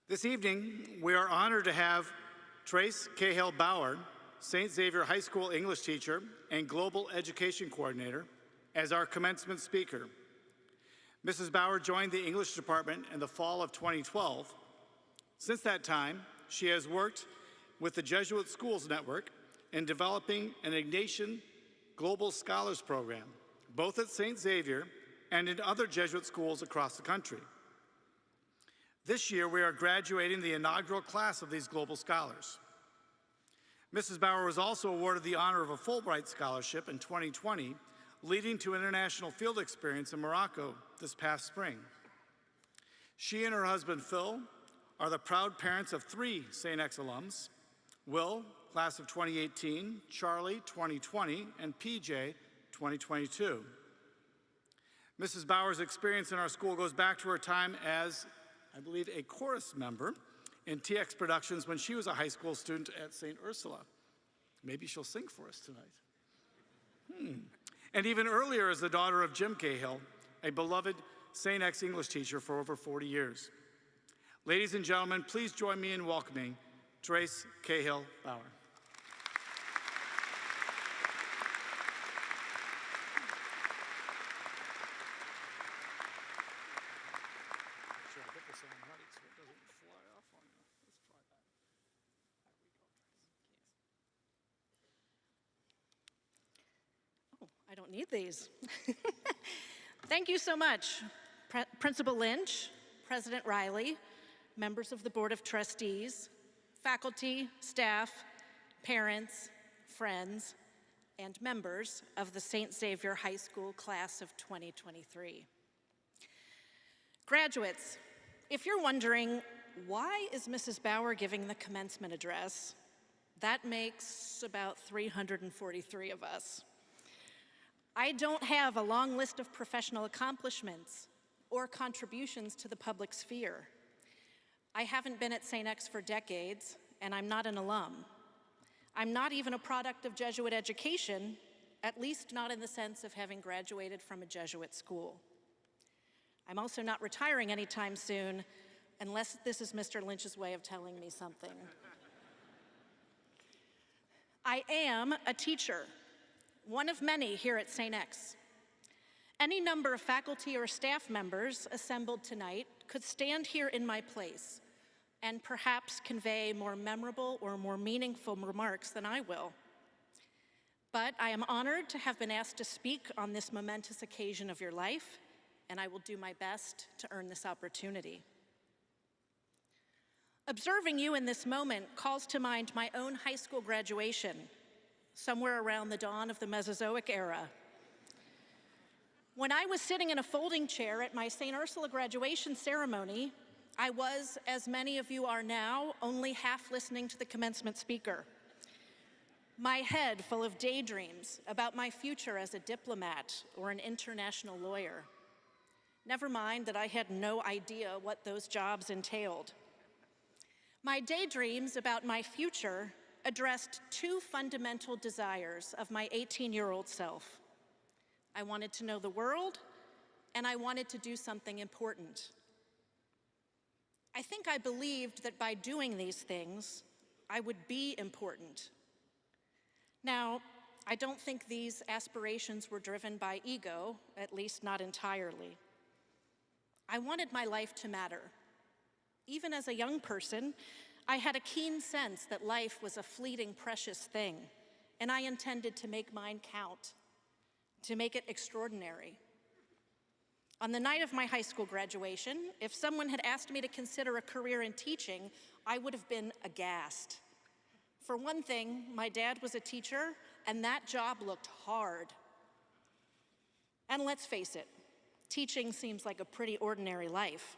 This evening, we are honored to have Therese Bauer, St. Xavier High School English teacher and Global Education Coordinator, as our commencement speaker. Mrs. Bauer joined the English department in the fall of 2012. Since that time, she has worked with the Jesuit Schools Network in developing an Ignatian Global Scholars Program, both at St. Xavier and in other Jesuit schools across the country. This year, we are graduating the inaugural class of these global scholars. Mrs. Bauer was also awarded the honor of a Fulbright Scholarship in 2020, leading to international field experience in Morocco this past spring. She and her husband, Phil, are the proud parents of 3 St. X alums: Will, class of 2018, Charlie, 2020, and PJ, 2022. Mrs. Bauer's experience in our school goes back to her time as, I believe, a chorus member in TX Productions when she was a high school student at St. Ursula. Maybe she'll sing for us tonight. And even earlier as the daughter of Jim Cahill, a beloved St. X English teacher for over 40 years. Ladies and gentlemen, please join me in welcoming Therese Bauer. I don't need these. Thank you so much, Principal Lynch, President Riley, members of the Board of Trustees, faculty, staff, parents, friends, and members of the St. Xavier High School class of 2023. Graduates, if you're wondering, why is Mrs. Bauer giving the commencement address? That makes about 343 of us. I don't have a long list of professional accomplishments or contributions to the public sphere. I haven't been at St. X for decades, and I'm not an alum. I'm not even a product of Jesuit education, at least not in the sense of having graduated from a Jesuit school. I'm also not retiring anytime soon, unless this is Mr. Lynch's way of telling me something. I am a teacher, one of many here at St. X. Any number of faculty or staff members assembled tonight could stand here in my place and perhaps convey more memorable or more meaningful remarks than I will. But I am honored to have been asked to speak on this momentous occasion of your life, and I will do my best to earn this opportunity. Observing you in this moment calls to mind my own high school graduation, somewhere around the dawn of the Mesozoic era. When I was sitting in a folding chair at my St. Ursula graduation ceremony, I was, as many of you are now, only half listening to the commencement speaker. My head full of daydreams about my future as a diplomat or an international lawyer. Never mind that I had no idea what those jobs entailed. My daydreams about my future addressed 2 fundamental desires of my 18-year-old self. I wanted to know the world, and I wanted to do something important. I think I believed that by doing these things, I would be important. Now, I don't think these aspirations were driven by ego, at least not entirely. I wanted my life to matter. Even as a young person, I had a keen sense that life was a fleeting, precious thing, and I intended to make mine count, to make it extraordinary. On the night of my high school graduation, if someone had asked me to consider a career in teaching, I would have been aghast. For one thing, my dad was a teacher, and that job looked hard. And let's face it, teaching seems like a pretty ordinary life,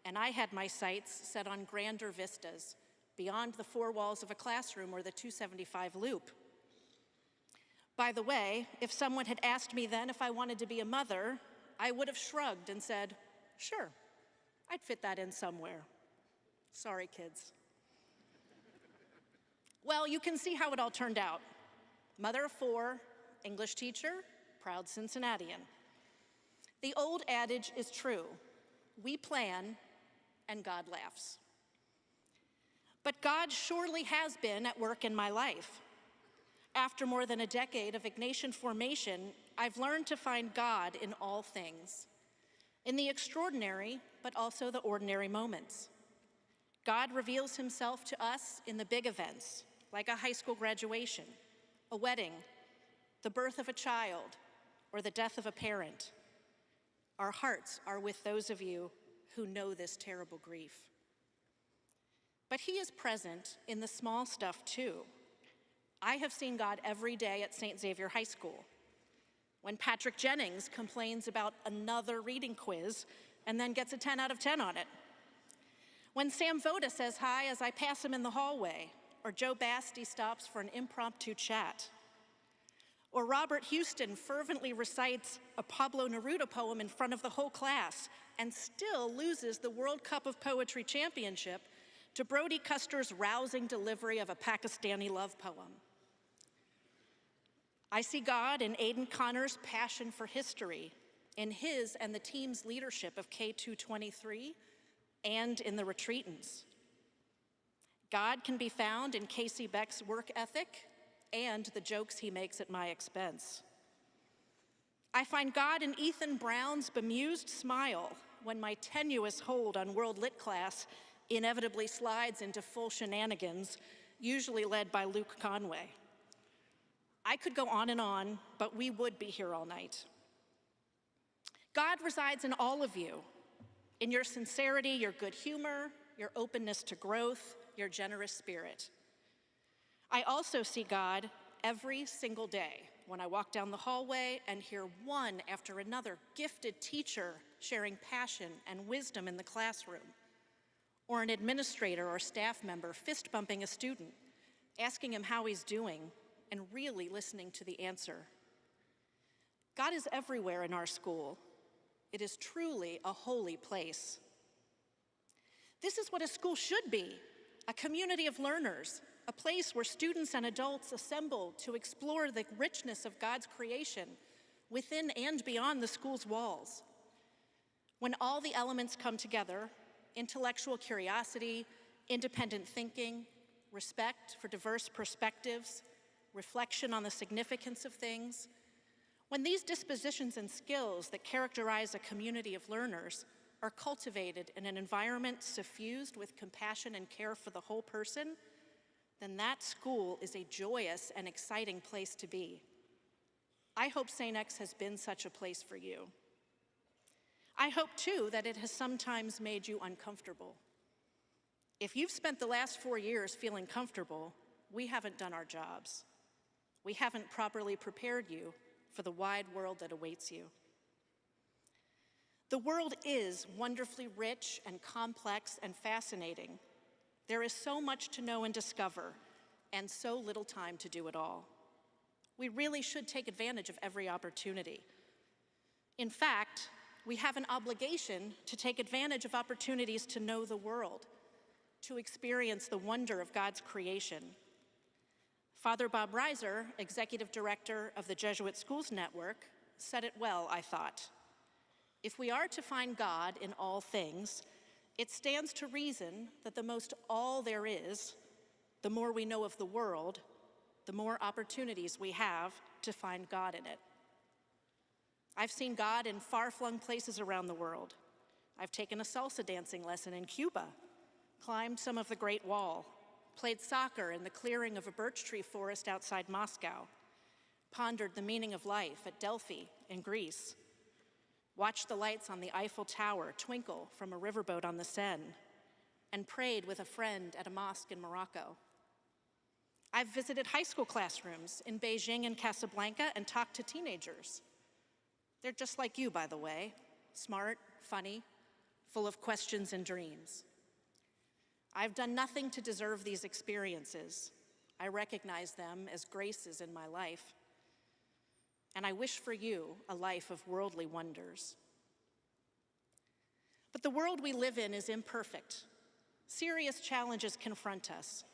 and I had my sights set on grander vistas, beyond the 4 walls of a classroom or the 275 loop. By the way, if someone had asked me then if I wanted to be a mother, I would have shrugged and said, sure, I'd fit that in somewhere. Sorry, kids. Well, you can see how it all turned out. Mother of 4, English teacher, proud Cincinnatian. The old adage is true. We plan, and God laughs. But God surely has been at work in my life. After more than a decade of Ignatian formation, I've learned to find God in all things, in the extraordinary, but also the ordinary moments. God reveals himself to us in the big events, like a high school graduation, a wedding, the birth of a child, or the death of a parent. Our hearts are with those of you who know this terrible grief. But he is present in the small stuff too. I have seen God every day at St. Xavier High School. When Patrick Jennings complains about another reading quiz and then gets a 10 out of 10 on it. When Sam Voda says hi as I pass him in the hallway, or Joe Basti stops for an impromptu chat. Or Robert Houston fervently recites a Pablo Neruda poem in front of the whole class and still loses the World Cup of Poetry Championship to Brody Custer's rousing delivery of a Pakistani love poem. I see God in Aidan Connor's passion for history, in his and the team's leadership of K223, and in the retreatants. God can be found in Casey Beck's work ethic and the jokes he makes at my expense. I find God in Ethan Brown's bemused smile when my tenuous hold on World Lit class inevitably slides into full shenanigans, usually led by Luke Conway. I could go on, but we would be here all night. God resides in all of you, in your sincerity, your good humor, your openness to growth, your generous spirit. I also see God every single day when I walk down the hallway and hear one after another gifted teacher sharing passion and wisdom in the classroom, or an administrator or staff member fist bumping a student, asking him how he's doing, and really listening to the answer. God is everywhere in our school. It is truly a holy place. This is what a school should be, a community of learners, a place where students and adults assemble to explore the richness of God's creation within and beyond the school's walls. When all the elements come together, intellectual curiosity, independent thinking, respect for diverse perspectives, reflection on the significance of things, when these dispositions and skills that characterize a community of learners are cultivated in an environment suffused with compassion and care for the whole person, then that school is a joyous and exciting place to be. I hope St. X has been such a place for you. I hope, too, that it has sometimes made you uncomfortable. If you've spent the last 4 years feeling comfortable, we haven't done our jobs. We haven't properly prepared you for the wide world that awaits you. The world is wonderfully rich and complex and fascinating. There is so much to know and discover, and so little time to do it all. We really should take advantage of every opportunity. In fact, we have an obligation to take advantage of opportunities to know the world, to experience the wonder of God's creation. Father Bob Reiser, Executive Director of the Jesuit Schools Network, said it well, I thought. If we are to find God in all things, it stands to reason that the most all there is, the more we know of the world, the more opportunities we have to find God in it. I've seen God in far-flung places around the world. I've taken a salsa dancing lesson in Cuba, climbed some of the Great Wall, played soccer in the clearing of a birch tree forest outside Moscow, pondered the meaning of life at Delphi in Greece, watched the lights on the Eiffel Tower twinkle from a riverboat on the Seine, and prayed with a friend at a mosque in Morocco. I've visited high school classrooms in Beijing and Casablanca and talked to teenagers. They're just like you, by the way, smart, funny, full of questions and dreams. I've done nothing to deserve these experiences. I recognize them as graces in my life. And I wish for you a life of worldly wonders. But the world we live in is imperfect. Serious challenges confront us.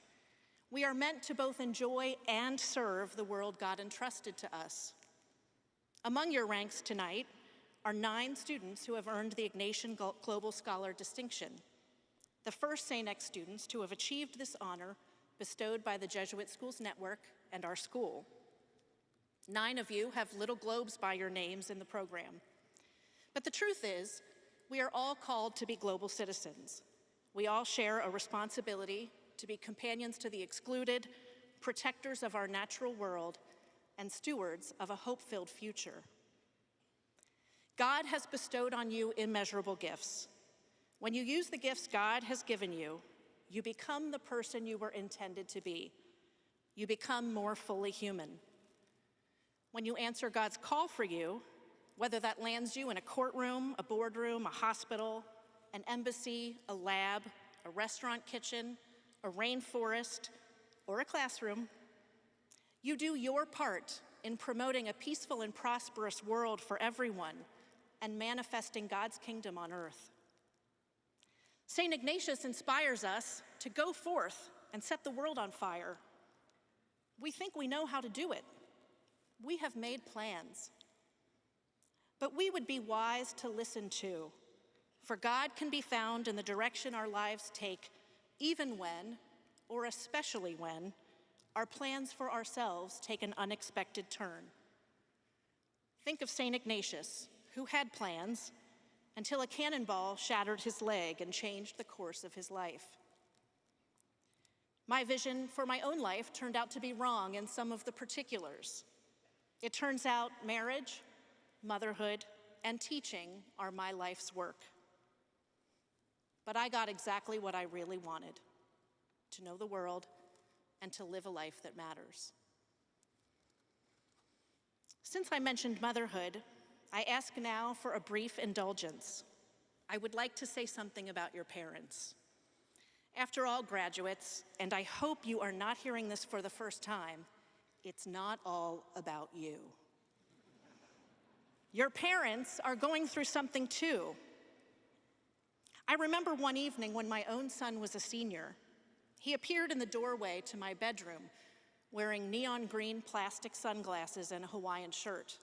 We are meant to both enjoy and serve the world God entrusted to us. Among your ranks tonight are 9 students who have earned the Ignatian Global Scholar distinction. the first St. X students to have achieved this honor bestowed by the Jesuit Schools Network and our school. 9 of you have little globes by your names in the program. But the truth is, we are all called to be global citizens. We all share a responsibility to be companions to the excluded, protectors of our natural world, and stewards of a hope-filled future. God has bestowed on you immeasurable gifts. When you use the gifts God has given you, you become the person you were intended to be. You become more fully human. When you answer God's call for you, whether that lands you in a courtroom, a boardroom, a hospital, an embassy, a lab, a restaurant kitchen, a rainforest, or a classroom, you do your part in promoting a peaceful and prosperous world for everyone and manifesting God's kingdom on earth. St. Ignatius inspires us to go forth and set the world on fire. We think we know how to do it. We have made plans. But we would be wise to listen too, for God can be found in the direction our lives take, even when, or especially when, our plans for ourselves take an unexpected turn. Think of St. Ignatius, who had plans until a cannonball shattered his leg and changed the course of his life. My vision for my own life turned out to be wrong in some of the particulars. It turns out marriage, motherhood, and teaching are my life's work. But I got exactly what I really wanted: to know the world and to live a life that matters. Since I mentioned motherhood, I ask now for a brief indulgence. I would like to say something about your parents. After all, graduates, and I hope you are not hearing this for the first time, it's not all about you. Your parents are going through something too. I remember one evening when my own son was a senior. He appeared in the doorway to my bedroom wearing neon green plastic sunglasses and a Hawaiian shirt.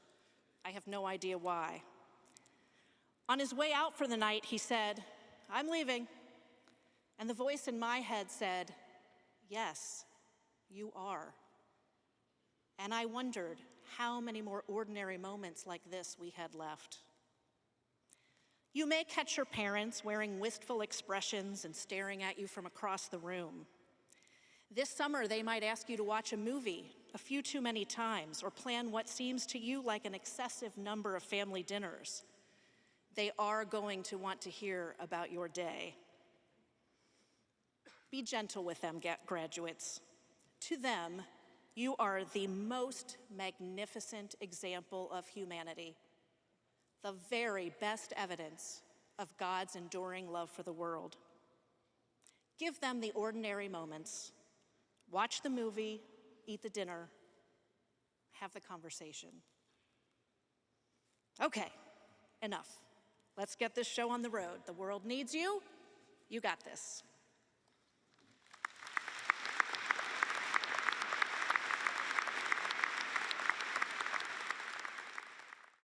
I have no idea why. On his way out for the night, he said, "I'm leaving." And the voice in my head said, "Yes, you are." And I wondered how many more ordinary moments like this we had left. You may catch your parents wearing wistful expressions and staring at you from across the room. This summer, they might ask you to watch a movie a few too many times or plan what seems to you like an excessive number of family dinners. They are going to want to hear about your day. Be gentle with them, graduates. To them, you are the most magnificent example of humanity, the very best evidence of God's enduring love for the world. Give them the ordinary moments. Watch the movie, eat the dinner, have the conversation. Okay, enough. Let's get this show on the road. The world needs you. You got this.